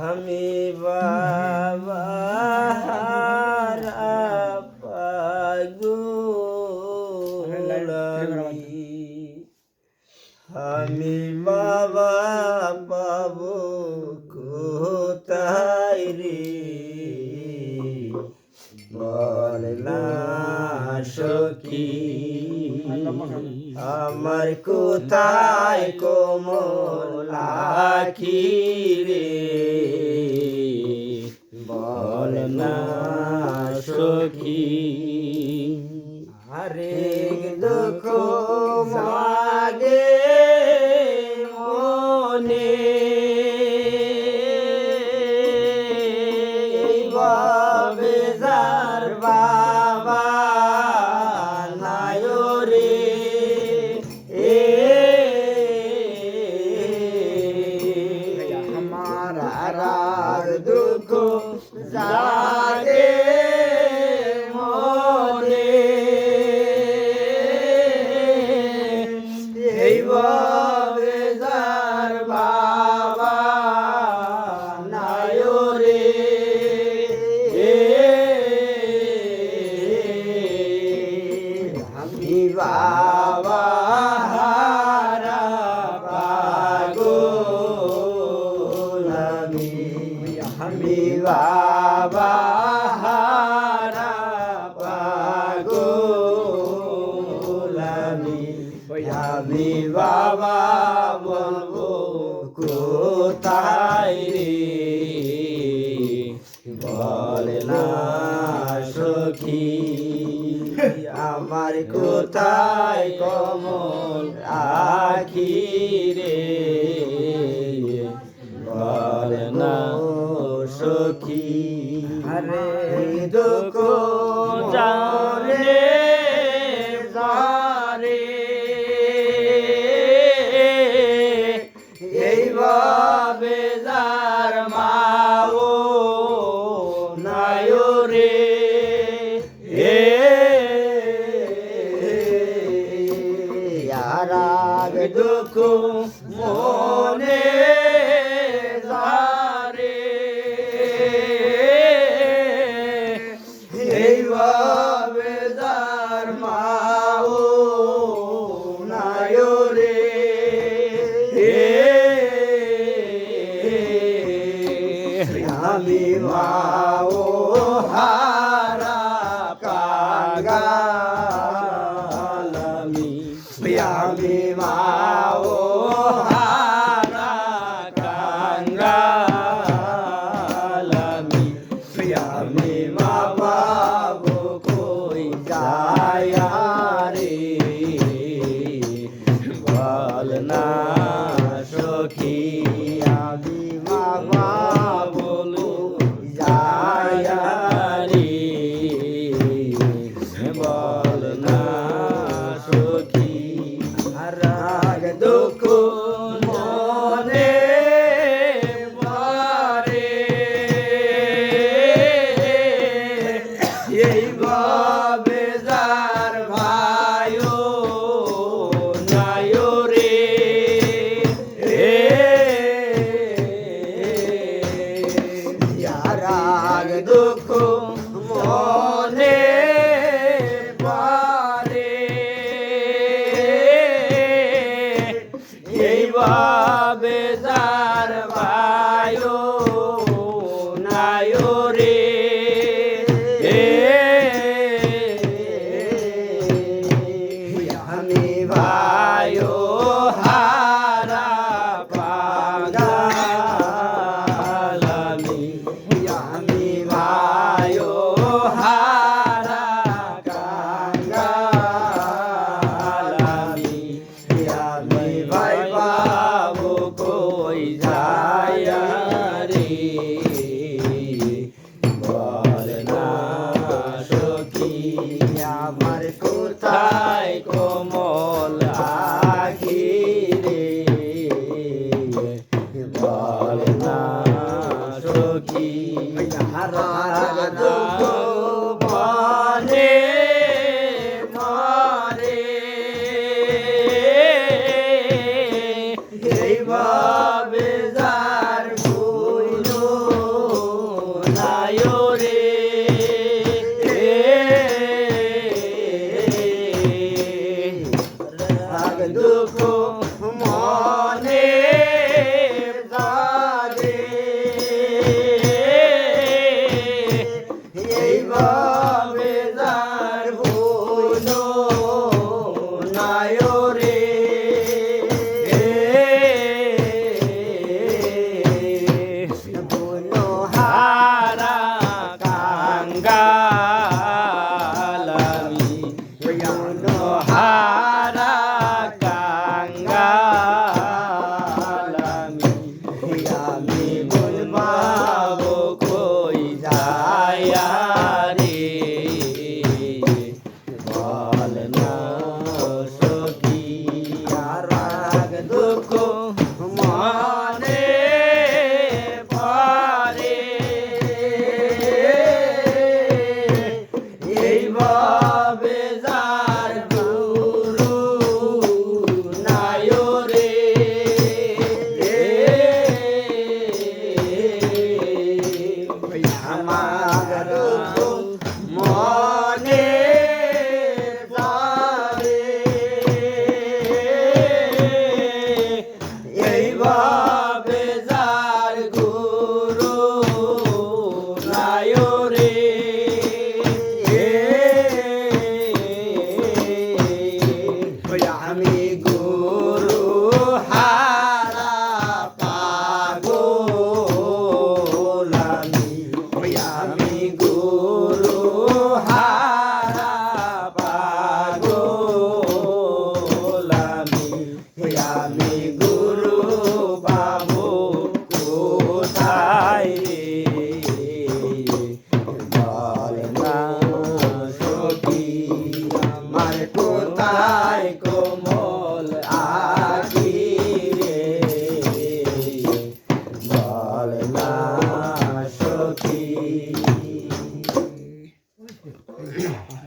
আমি বাবারা পাগল আমি বাবা পাবো কোথায় রে বল না সখী আমার কোথায় কোমল আখি রে বল না সখী আরে দুঃখ মাগে মনে বাবে যার বাবা নাই রে আমার আর দুঃখ জাগে মনে এই বাবে যার বাবা নাই রে আমি বাবা হারা পাগল আমি বাবা হারা পাগল আমি বাবা বলবো কোথায় রে বল না সখী আমার কোথায় কমল আখি রে বল না সখী আরে দুঃখ জানে বারে এইভাবে যার মাও নাই রে আর দুঃখ মনে যারে এইভাবে যার মাও নাই রে আমি মাও হারা কাঙ্গাল আমি মাও হারা কাঙ্গাল আমি মা বাবু কই যায় রে বল না সখী আমি মা বাবু যায় রে বল না সখী রাগ দুঃখ মনে পড়ে এইভাবে যার ভাইও নাই রে রাগ দুঃখ মনে পড়ে এইভাবে যার ভাইও নাই রে আমি ভাইও হারা পাঙ্গাল আমি ভাইও হারা কাঙ্গাল আমি ভাই বাবু কই যায় রে বল না সখী আমার কোথায় কোমল রাগ দুঃখ মনে জাগে এইভাবে যার হলো নাই রে বলো হারা কাঙ্গাল আমি বলো হারা কাঙ্গাল আমি বলবাবো কই যায়া রে বল না সখী রাগ দুঃখ মনে পড়ে এইভাবে যার গুরু নাই রে আমার মনে পড়ে এইভাবে যার গুরু নাই রে আমি গুরু হারা পাগল আমি গুরু হারা পাগল আমি গুরু বাবু কোথায় বল না সখী আমার কোথায়